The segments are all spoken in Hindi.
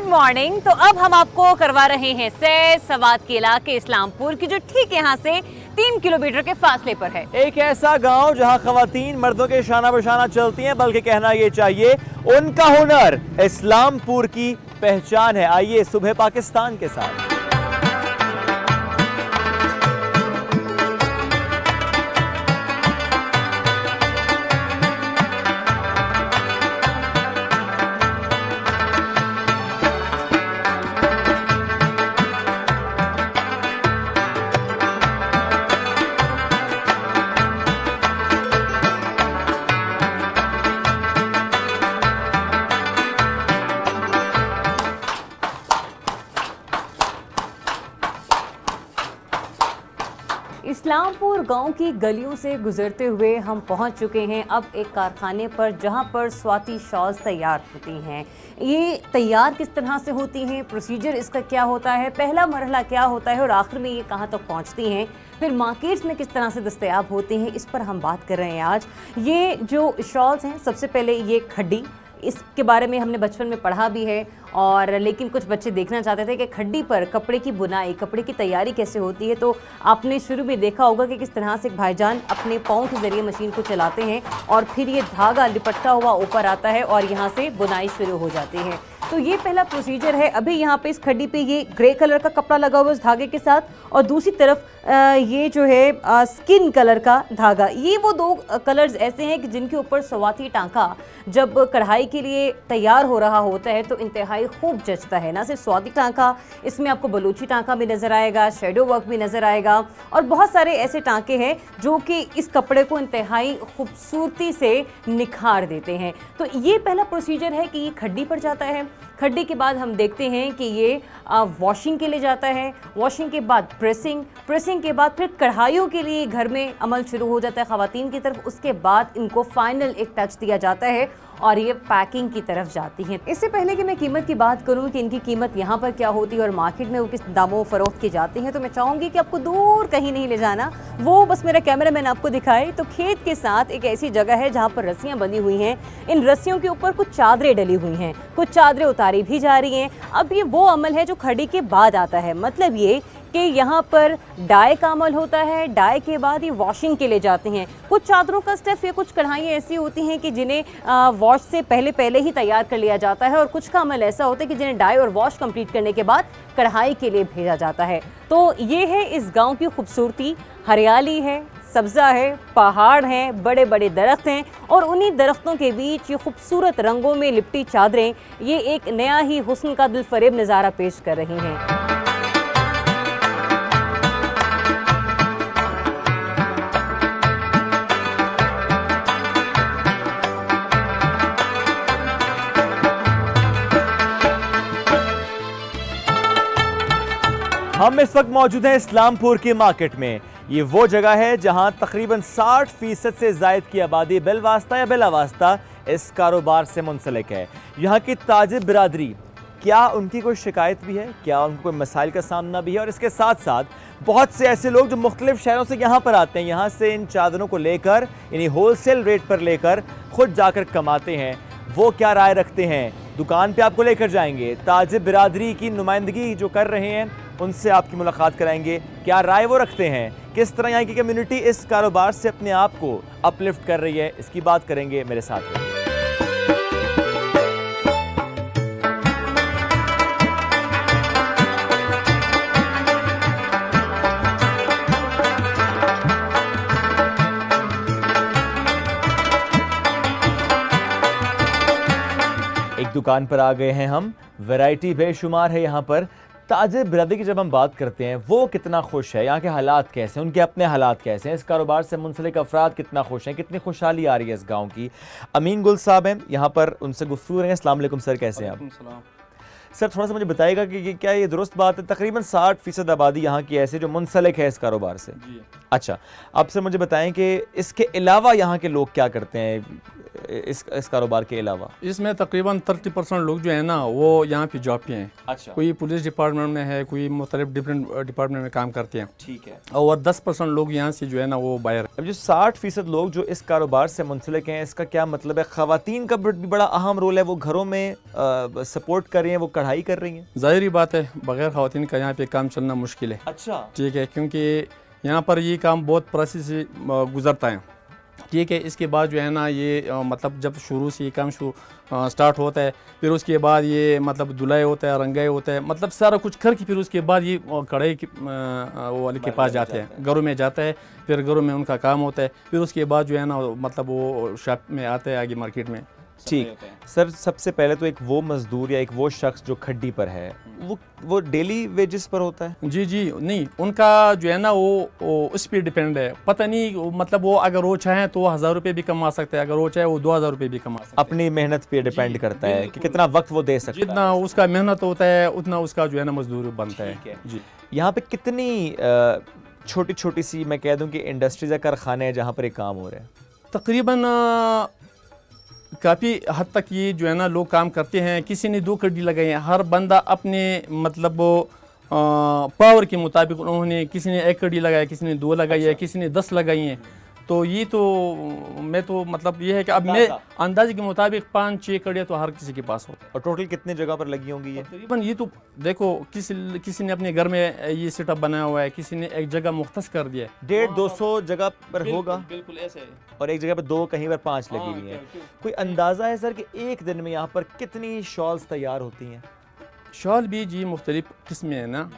मॉर्निंग। तो अब हम आपको करवा रहे हैं सैर सवात के इलाके इस्लामपुर की, जो ठीक यहाँ से 3 किलोमीटर के फासले पर है। एक ऐसा गांव जहां खवातीन मर्दों के शाना बशाना चलती हैं, बल्कि कहना ये चाहिए उनका हुनर इस्लामपुर की पहचान है। आइए सुबह पाकिस्तान के साथ। इस्लामपुर गांव की गलियों से गुजरते हुए हम पहुंच चुके हैं अब एक कारखाने पर, जहां पर स्वाति शॉल्स तैयार होती हैं। ये तैयार किस तरह से होती हैं, प्रोसीजर इसका क्या होता है, पहला मरहला क्या होता है और आखिर में ये कहां तक पहुंचती हैं, फिर मार्केट्स में किस तरह से दस्तयाब होती हैं, इस पर हम बात कर रहे हैं आज। ये जो शॉल्स हैं, सबसे पहले ये खड्डी, इसके बारे में हमने बचपन में पढ़ा भी है, और लेकिन कुछ बच्चे देखना चाहते थे कि खड्डी पर कपड़े की बुनाई, कपड़े की तैयारी कैसे होती है। तो आपने शुरू में देखा होगा कि किस तरह से भाईजान अपने पाँव के ज़रिए मशीन को चलाते हैं और फिर ये धागा लिपटता हुआ ऊपर आता है और यहाँ से बुनाई शुरू हो जाती है। तो ये पहला प्रोसीजर है। अभी यहाँ पे इस खड्डी पे ये ग्रे कलर का कपड़ा लगा हुआ है उस धागे के साथ, और दूसरी तरफ ये जो है स्किन कलर का धागा। ये वो दो कलर्स ऐसे हैं कि जिनके ऊपर स्वाति टांका जब कढ़ाई के लिए तैयार हो रहा होता है तो इंतहाई खूब जचता है। ना सिर्फ स्वाति टांका, इसमें आपको बलूची टांका भी नज़र आएगा, शेडो वर्क भी नज़र आएगा, और बहुत सारे ऐसे टांके हैं जो कि इस कपड़े को इंतहाई खूबसूरती से निखार देते हैं। तो ये पहला प्रोसीजर है कि ये खड्डी पर जाता है। खड्डी के बाद हम देखते हैं कि ये वॉशिंग के लिए जाता है, वॉशिंग के बाद प्रेसिंग, प्रेसिंग के बाद फिर कढ़ाइयों के लिए घर में अमल शुरू हो जाता है ख़वातीन की तरफ। उसके बाद इनको फाइनल एक टच दिया जाता है और ये पैकिंग की तरफ जाती हैं। इससे पहले कि मैं कीमत की बात करूं कि इनकी कीमत यहाँ पर क्या होती है और मार्केट में वो किस दामों फरोख्त की जाती हैं, तो मैं चाहूँगी कि आपको दूर कहीं नहीं ले जाना, वो बस मेरा कैमरामैन आपको दिखाए। तो खेत के साथ एक ऐसी जगह है जहाँ पर रस्सियाँ बंधी हुई हैं। इन रस्सियों के ऊपर कुछ चादरें डली हुई हैं, कुछ चादरें उतारी भी जा रही हैं। अब ये वो अमल है जो खड़ी के बाद आता है, मतलब ये कि यहाँ पर डाई का अमल होता है। डाई के बाद ये वॉशिंग के लिए जाते हैं। कुछ चादरों का स्टेप या कुछ कढ़ाइयाँ ऐसी होती हैं कि जिन्हें वॉश से पहले ही तैयार कर लिया जाता है, और कुछ का अमल ऐसा होता है कि जिन्हें डाई और वॉश कंप्लीट करने के बाद कढ़ाई के लिए भेजा जाता है। तो ये है इस गांव की खूबसूरती। हरियाली है, सब्ज़ा है, पहाड़ हैं, बड़े बड़े दरख्त हैं, और उन्हीं दरख्तों के बीच ये खूबसूरत रंगों में लिपटी चादरें ये एक नया ही हुस्न का दिलफरेब नज़ारा पेश कर रही हैं। हम इस वक्त मौजूद हैं इस्लामपुर की मार्केट में। ये वो जगह है जहां तकरीबन 60% से ज़ायद की आबादी बिलवास्ता या बिलावास्ता इस कारोबार से मुंसलिक है। यहाँ की ताजिर बिरादरी, क्या उनकी कोई शिकायत भी है, क्या उनको कोई मसाइल का सामना भी है, और इसके साथ साथ बहुत से ऐसे लोग जो मुख्तलिफ शहरों से यहाँ पर आते हैं, यहाँ से इन चादरों को लेकर यानी होलसेल रेट पर लेकर खुद जाकर कमाते हैं, वो क्या राय रखते हैं, दुकान पे आपको लेकर जाएंगे। ताजिर बिरादरी की नुमाइंदगी जो कर रहे हैं उनसे आपकी मुलाकात कराएंगे, क्या राय वो रखते हैं, किस तरह यहाँ की कम्युनिटी इस कारोबार से अपने आप को अपलिफ्ट कर रही है, इसकी बात करेंगे। मेरे साथ में एक दुकान पर आ गए हैं हम। वैरायटी बेशुमार है यहाँ पर, ताजिर बिरादरी की जब हम बात करते हैं वो कितना खुश है, यहाँ के हालात कैसे हैं, उनके अपने हालात कैसे हैं, इस कारोबार से मुंसलिक अफराद कितना खुश हैं, कितनी खुशहाली आ रही है इस गांव की। अमीन गुल साहब हैं यहाँ पर, उनसे गुफ्तगू रहेंगे। अस्सलाम वालेकुम सर, कैसे हैं आप? सर थोड़ा सा मुझे बताइएगा कि क्या ये दुरुस्त बात है तकरीबन 60% आबादी यहाँ की ऐसे जो मुंसलिक है इस कारोबार से? जी। अच्छा, अब सर मुझे बताएं कि इसके अलावा यहाँ के लोग क्या करते हैं इस कारोबार के अलावा? इसमें तकरीबन 30% लोग जो है ना वो यहाँ पे जॉब पे हैं। अच्छा, कोई पुलिस डिपार्टमेंट में है, कोई मुख्तलिफ डिफरेंट डिपार्टमेंट में काम करते हैं, ठीक है। और 10% लोग यहाँ से जो है ना वो बाहर हैं। अब जो 60% लोग जो इस कारोबार से मुंसलिक हैं, इसका क्या मतलब है? ख़वातीन का भी बड़ा अहम रोल है, वो घरों में सपोर्ट कर रही हैं, वो कढ़ाई कर रही हैं। ज़ाहिर बात है बगैर ख़वातीन का यहाँ पे काम चलना मुश्किल है। अच्छा, ठीक है, क्योंकि यहाँ पर ये काम बहुत प्रोसेस से गुजरता है। ठीक है, इसके बाद जो है ना ये मतलब जब शुरू से ये काम स्टार्ट होता है, फिर उसके बाद ये मतलब धुलाई होता है, रंगाई होता है, मतलब सारा कुछ करके फिर उसके बाद ये कढ़ाई वो वाले के पास जाते हैं, घरों में जाता है, फिर घरों में उनका काम होता है, फिर उसके बाद जो है ना मतलब वो शॉप में आता है आगे मार्केट में। ठीक सर, सबसे पहले तो एक वो मजदूर या एक वो शख्स जो खड्डी पर है, वो डेली वेजेस पर होता है? जी जी, नहीं, उनका जो है ना वो उस पर डिपेंड है। पता नहीं मतलब वो अगर वो चाहे तो 1000 रुपये भी कमा सकते हैं, अगर वो चाहे वो 2000 रुपये भी कमा सकते हैं। अपनी मेहनत पे डिपेंड करता है कि कितना वक्त वो दे सकता है। जितना उसका मेहनत होता है उतना उसका जो है ना मजदूर बनता है। जी, यहाँ पे कितनी छोटी छोटी सी मैं कह दूँ कि इंडस्ट्रीज या कारखाने हैं जहाँ पर ये काम हो रहा है? तकरीबन काफ़ी हद तक ये जो है ना लोग काम करते हैं। किसी ने 2 कड्डी लगाई है, हर बंदा अपने मतलब पावर के मुताबिक उन्होंने, किसी ने 1 कड्डी लगाया, किसी ने 2 लगाई है, किसी ने 10 लगाई हैं। तो ये तो मैं तो मतलब ये है कि अब मैं अंदाजे के मुताबिक 5-6 कड़ियाँ तो हर किसी के पास हो। और टोटल कितने जगह पर लगी होंगी ये? तकरीबन ये तो देखो किसी ने अपने घर में ये सेटअप बनाया हुआ है, किसी ने एक जगह मुख्तस कर दिया है। 150-200 जगह पर होगा, बिल्कुल ऐसे है। और एक जगह पर 2, कहीं पर 5 लगी हुई हैं। कोई अंदाज़ा है सर कि एक दिन में यहाँ पर कितनी शॉल्स तैयार होती हैं? शॉल भी जी मुख्तलिफ किस्में हैं ना।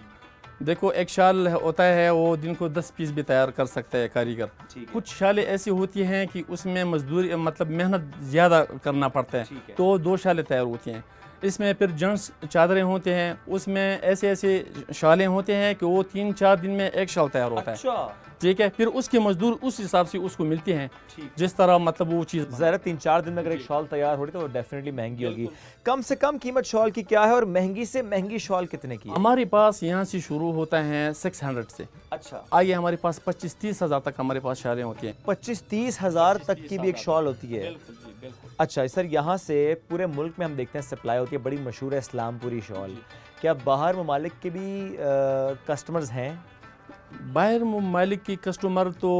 देखो, एक शाल होता है वो दिन को 10 पीस भी तैयार कर सकता है कारीगर। कुछ शालें ऐसी होती हैं कि उसमें मजदूरी मतलब मेहनत ज़्यादा करना पड़ता है, तो 2 शालें तैयार होती हैं। इसमें फिर जेंट्स चादरें होते हैं, उसमें ऐसे शालें होते हैं कि वो 3-4 दिन में एक शाल तैयार होता है। ठीक है, फिर उसके मजदूर उस हिसाब से उसको मिलते हैं, जिस तरह मतलब वो चीज़। ज़रा 3-4 दिन में अगर एक शॉल तैयार हो रही तो वो डेफिनेटली महंगी होगी। कम से कम कीमत शॉल की क्या है और महंगी से महंगी शॉल कितने की है? हमारे पास यहाँ से शुरू होता है 600 से। अच्छा, आगे हमारे पास 25-30 हज़ार तक हमारे पास शालें होती हैं। 25-30 हज़ार तक की भी एक शॉल होती है? बिल्कुल। अच्छा सर, यहाँ से पूरे मुल्क में हम देखते हैं सप्लाई होती है, बड़ी मशहूर है इस्लामपुरी शॉल। क्या बाहर ममालिक के भी कस्टमर्स हैं? बाहर ममालिक की कस्टमर तो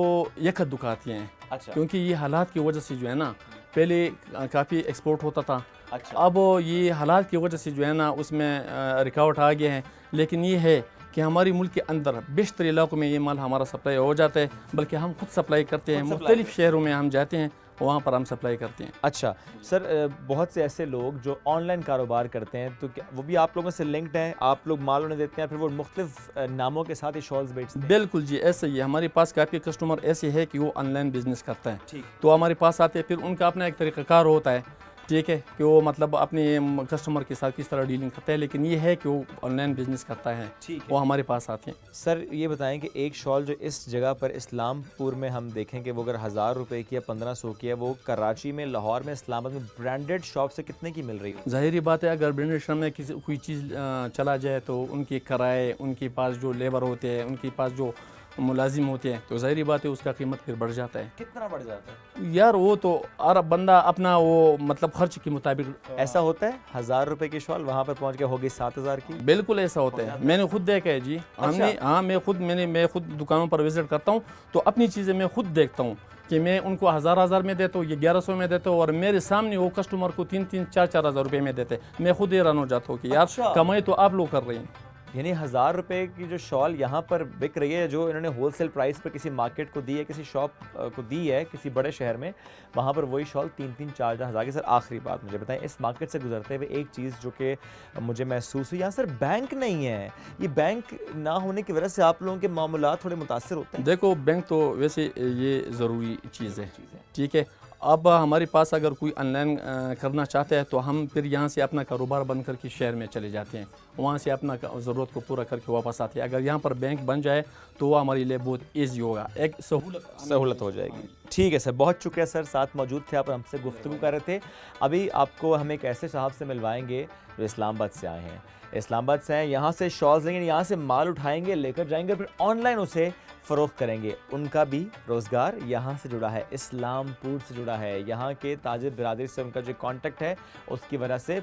एक दुकाती हैं। अच्छा, क्योंकि ये हालात की वजह से जो है ना पहले काफ़ी एक्सपोर्ट होता था। अच्छा, अब ये हालात की वजह से जो है ना उसमें रुकावट आ गए हैं। लेकिन ये है कि हमारे मुल्क के अंदर बेशतर इलाकों में ये माल हमारा सप्लाई हो जाता है, बल्कि हम खुद सप्लाई करते हैं। मुख्तलिफ शहरों में हम जाते हैं, वहाँ पर हम सप्लाई करते हैं। अच्छा सर, बहुत से ऐसे लोग जो ऑनलाइन कारोबार करते हैं, तो क्या वो भी आप लोगों से लिंक्ड हैं? आप लोग माल उन्हें देते हैं, फिर वो मुख्तलिफ नामों के साथ ही शॉल्स बेचते हैं? बिल्कुल जी, ऐसे ही हमारे पास काफ़ी कस्टमर ऐसे है कि वो ऑनलाइन बिजनेस करता है। ठीक। तो हमारे पास आते हैं, फिर उनका अपना एक तरीक़ाकार होता है। ठीक है, कि वो मतलब अपने कस्टमर के साथ किस तरह डीलिंग करता है, लेकिन ये है कि वो ऑनलाइन बिजनेस करता है। ठीक है, वो हमारे पास आते हैं। सर ये बताएं कि एक शॉल जो इस जगह पर इस्लामपुर में हम देखें कि वो अगर 1000 रुपये की या 1500 की है, वो कराची में, लाहौर में, इस्लामाबाद में ब्रांडेड शॉप से कितने की मिल रही है? ज़ाहिरी बात है, अगर ब्रांडेड शॉप में किसी कोई चीज़ चला जाए तो उनके किराए, उनके पास जो लेबर होते हैं, उनके पास जो मुलाजिम होते हैं, तो ज़ाहिरी बात है उसका कीमत फिर बढ़ जाता है। कितना बढ़ जाता है यार? वो तो अरब बंदा अपना वो मतलब खर्च के मुताबिक। ऐसा होता है 1000 रुपये की शॉल वहाँ पर पहुँच के होगी 7000 की? बिल्कुल ऐसा होता है, मैंने खुद देखा है जी। हमने मैं खुद दुकानों पर विजिट करता हूँ, तो अपनी चीज़ें मैं खुद देखता हूँ कि मैं उनको 1000 में देता हूँ, ये 1100 में देता हूँ, और मेरे सामने वो कस्टमर को 3-3, 4-4 हज़ार रुपये में देते। मैं खुद हैरान हो जाता हूँ कि यार कमाई तो आप लोग कर रहे हैं। यानी 1000 रुपये की जो शॉल यहाँ पर बिक रही है, जो इन्होंने होलसेल प्राइस पर किसी मार्केट को दी है, किसी शॉप को दी है किसी बड़े शहर में, वहाँ पर वही शॉल 3-3, 4-4 हज़ार की। सर आखिरी बात मुझे बताएं, इस मार्केट से गुजरते हुए एक चीज़ जो कि मुझे महसूस हुई, यहाँ सर बैंक नहीं है। ये बैंक ना होने की वजह से आप लोगों के मामलात थोड़े मुतासर होते हैं? देखो, बैंक तो वैसे ये ज़रूरी चीज़ है। ठीक है, अब हमारे पास अगर कोई ऑनलाइन करना चाहता है तो हम फिर यहाँ से अपना कारोबार बंद करके शहर में चले जाते हैं, वहाँ से अपना ज़रूरत को पूरा करके वापस आते हैं। अगर यहाँ पर बैंक बन जाए तो वो हमारे लिए बहुत ईजी होगा, एक सहूलत हो जाएगी। ठीक है सर, बहुत शुक्रिया सर, साथ मौजूद थे आप और हमसे गुफ्तगू कर रहे थे। अभी आपको हम एक ऐसे साहब से मिलवाएंगे जो इस्लामाबाद से आए हैं, इस्लामाबाद से हैं, यहाँ से शॉल्स लेंगे, यहाँ से माल उठाएंगे, लेकर जाएंगे, फिर ऑनलाइन उसे फ़रोख्त करेंगे। उनका भी रोज़गार यहाँ से जुड़ा है, इस्लामपुर से जुड़ा है। यहाँ के ताजिर बिरादरी से उनका जो कॉन्टेक्ट है उसकी वजह से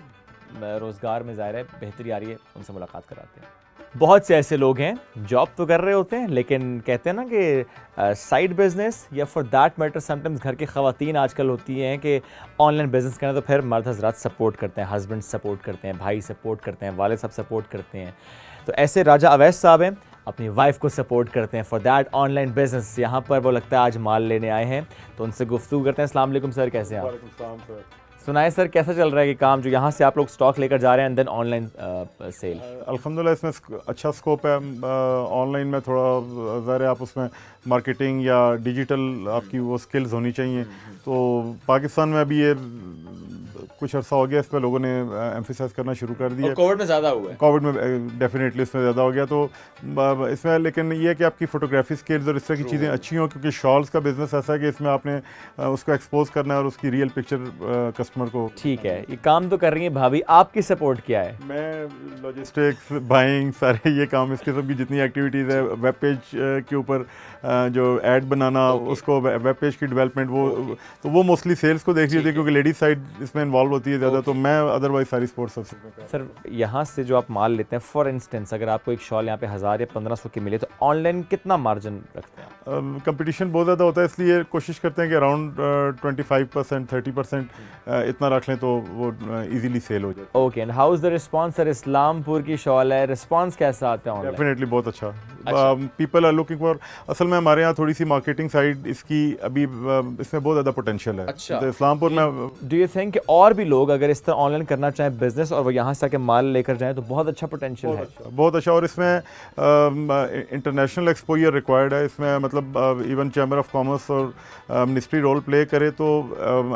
रोज़गार में ज़ाहिर है बेहतरी आ रही है। उनसे मुलाकात कराते हैं। बहुत से ऐसे लोग हैं जॉब तो कर रहे होते हैं, लेकिन कहते हैं ना कि साइड बिजनेस या फॉर दैट मैटर समटाइम्स घर की ख़वातीन आजकल होती हैं कि ऑनलाइन बिजनेस करना, तो फिर मर्द हजरात सपोर्ट करते हैं, हस्बैंड सपोर्ट करते हैं, भाई सपोर्ट करते हैं, वालिद साहब सपोर्ट करते हैं। तो ऐसे राजा अवैस साहब हैं, अपनी वाइफ को सपोर्ट करते हैं फॉर दैट ऑनलाइन बिजनेस। यहाँ पर वो लगता है आज माल लेने आए हैं, तो उनसे गुफ्तगू करते हैं। अस्सलाम वालेकुम सर, कैसे हैं आप? सुनाए सर, कैसा चल रहा है कि काम जो यहाँ से आप लोग स्टॉक लेकर जा रहे हैं एंड देन ऑनलाइन सेल? अल्हम्दुलिल्लाह इसमें अच्छा स्कोप है। ऑनलाइन में थोड़ा ज़ाहिर है आप उसमें मार्केटिंग या डिजिटल आपकी वो स्किल्स होनी चाहिए। तो पाकिस्तान में अभी ये कुछ अर्सा हो गया, इस पर लोगों ने एम्फेसाइज करना शुरू कर दिया। कोविड में ज़्यादा हुआ है, कोविड में डेफिनेटली इसमें ज़्यादा हो गया। तो इसमें लेकिन ये है कि आपकी फ़ोटोग्राफी स्किल्स और इस तरह की चीज़ें अच्छी हों, क्योंकि शॉल्स का बिज़नेस ऐसा है कि इसमें आपने उसको एक्सपोज करना है और उसकी रियल पिक्चर कस्टमर को। ठीक है, ये काम तो कर रही हैं भाभी, आपकी सपोर्ट क्या है? मैं लॉजिस्टिक्स, बाइंग, सारे ये काम, इस किस्म की जितनी एक्टिविटीज़ है, वेब पेज के ऊपर जो ऐड बनाना, उसको वेब पेज की डेवलपमेंट, वो मोस्टली सेल्स को देख रही होती है, क्योंकि लेडीज साइड इसमें इन्वॉल्व होती है ज़्यादा। तो मैं अदरवाइज सारी स्पोर्ट्स सबसे। सर यहाँ से जो आप माल लेते हैं, फॉर इंस्टेंस अगर आपको एक शॉल यहाँ पे 1000 या 1500 की मिले, तो ऑनलाइन कितना मार्जिन रखते हैं? कंपटीशन बहुत ज़्यादा होता है, इसलिए कोशिश करते हैं कि अराउंड 25% 30% इतना रख लें तो वो इजीली सेल हो जाए। Okay, and how is the response? Sir Islampur की शॉल है, रिस्पांस कैसा आता है ऑनलाइन? डेफिनेटली बहुत अच्छा। पीपल आर लुकिंग फॉर, असल में हमारे यहाँ थोड़ी सी मार्केटिंग साइड इसकी अभी इसमें बहुत ज़्यादा पोटेंशियल है। अच्छा, तो इस्लामपुर में डू यू थिंक और भी लोग अगर इस तरह ऑनलाइन करना चाहें बिजनेस और वो यहाँ से आके माल लेकर जाएं तो बहुत अच्छा पोटेंशियल है? बहुत अच्छा। और इसमें इंटरनेशनल एक्सपोजर रिक्वायर्ड है। इसमें मतलब इवन चैम्बर ऑफ कॉमर्स और मिनिस्ट्री रोल प्ले करे तो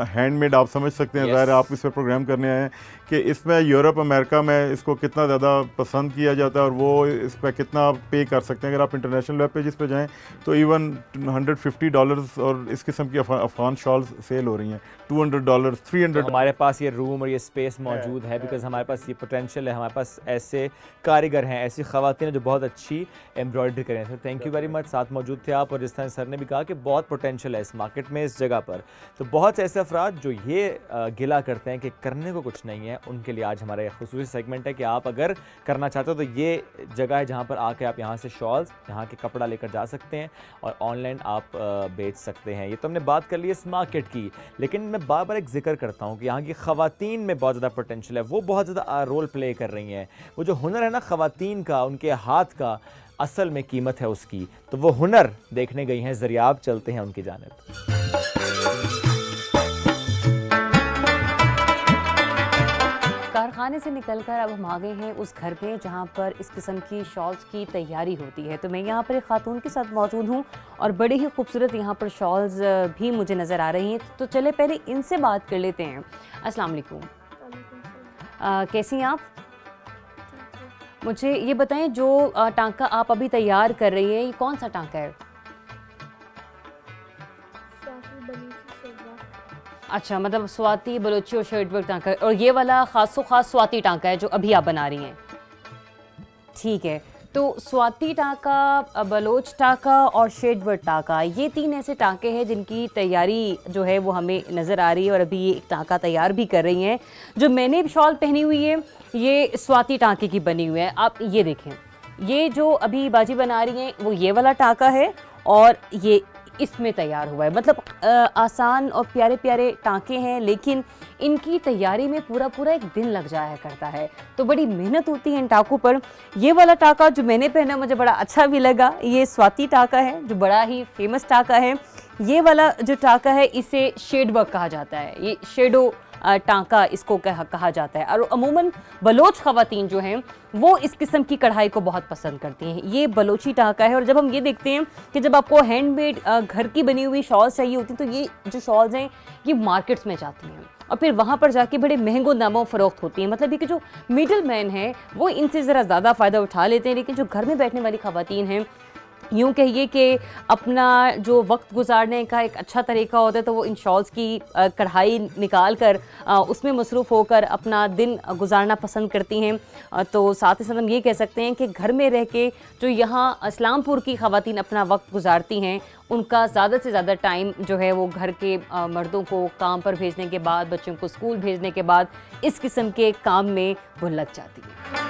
हैंडमेड आप समझ सकते हैं। ज़ाहिर आप इस पर प्रोग्राम करने आए हैं कि इसमें यूरोप अमेरिका में इसको कितना ज़्यादा पसंद किया जाता है और वो इस पर कितना पे कर सकते हैं। अगर आप इंटरनेशनल वेब पेजेस पे जाएं तो इवन $150 और इस किस्म की अफगान शॉल्स सेल हो रही हैं, $200, $300। हमारे पास ये रूम और ये स्पेस मौजूद है बिकॉज हमारे पास ये पोटेंशियल है, हमारे पास ऐसे कारीगर हैं, ऐसी ख़वातीन हैं जो बहुत अच्छी एम्ब्रॉयडरी करें। Sir thank you very much, साथ मौजूद थे आप। और जिस तरह सर ने भी कहा कि बहुत पोटेंशियल है इस मार्केट में, इस जगह पर। तो बहुत से ऐसे अफराद जो ये गिला करते हैं कि करने को कुछ नहीं है, उनके लिए आज हमारा खुसूसी सेगमेंट है कि आप अगर करना चाहते हो तो ये जगह है जहाँ पर आके आप यहाँ से शॉल्स, यहाँ के कपड़ा लेकर जा सकते हैं और ऑनलाइन आप बेच सकते हैं। ये तो हमने बात कर ली इस मार्केट की, लेकिन मैं बार बार एक जिक्र करता हूँ कि यहाँ की ख़वातीन में बहुत ज़्यादा पोटेंशियल है, वो बहुत ज़्यादा रोल प्ले कर रही हैं। वो जो हुनर है ना ख़वातीन का, उनके हाथ का असल में कीमत है उसकी, तो वो हुनर देखने गई हैं। ज़रिए आप चलते हैं उनकी जानिब। कारखाने से निकलकर अब हम आ गए हैं उस घर पे जहाँ पर इस किस्म की शॉल्स की तैयारी होती है। तो मैं यहाँ पर एक खातून के साथ मौजूद हूँ और बड़ी ही खूबसूरत यहाँ पर शॉल्स भी मुझे नज़र आ रही हैं। तो चले पहले इनसे बात कर लेते हैं। अस्सलाम वालेकुम, कैसी हैं आप? मुझे ये बताएं, जो टांका आप अभी तैयार कर रही है, ये कौन सा टांका है? अच्छा, मतलब स्वाति, बलोची और शेड वर्क टांका, और ये वाला खासो खास स्वाति टांका है जो अभी आप बना रही हैं। ठीक है, तो स्वाति टांका, बलोच टांका और शेड वर्क टांका, ये तीन ऐसे टांके हैं जिनकी तैयारी जो है वो हमें नज़र आ रही है। और अभी ये एक टांका तैयार भी कर रही हैं। जो मैंने शॉल पहनी हुई है ये स्वाति टांके की बनी हुई है। आप ये देखें, ये जो अभी बाजी बना रही हैं वो ये वाला टांका है और ये इसमें तैयार हुआ है। मतलब आसान और प्यारे प्यारे टांके हैं, लेकिन इनकी तैयारी में पूरा पूरा एक दिन लग जाया करता है। तो बड़ी मेहनत होती है इन टाकों पर। ये वाला टाका जो मैंने पहना मुझे बड़ा अच्छा भी लगा, ये स्वाति टाका है जो बड़ा ही फेमस टाका है। ये वाला जो टाका है इसे शेड वर्क कहा जाता है। ये शेडो टांका इसको कहा जाता है। और अमूमन बलोच ख़वातीन जो हैं वो इस किस्म की कढ़ाई को बहुत पसंद करती हैं। ये बलोची टांका है। और जब हम ये देखते हैं कि जब आपको हैंडमेड घर की बनी हुई शॉल्स चाहिए होती हैं तो ये जो शॉल्स हैं ये मार्केट्स में जाती हैं और फिर वहाँ पर जाके बड़े महंगों दामों फ़रोख्त होती हैं। मतलब ये कि जो मिडल मैन है वो इनसे ज़रा ज़्यादा फ़ायदा उठा लेते हैं, लेकिन जो घर में बैठने वाली ख़वातीन हैं यूँ कहिए कि अपना जो वक्त गुजारने का एक अच्छा तरीका होता है तो वो इन शॉल्स की कढ़ाई निकाल कर उसमें मसरूफ़ होकर अपना दिन गुजारना पसंद करती हैं। तो साथ ही साथ हम ये कह सकते हैं कि घर में रह के जो यहाँ इस्लामपुर की ख़वातीन अपना वक्त गुजारती हैं उनका ज़्यादा से ज़्यादा टाइम जो है वो घर के मर्दों को काम पर भेजने के बाद, बच्चों को स्कूल भेजने के बाद इस किस्म के काम में वो लग जाती है।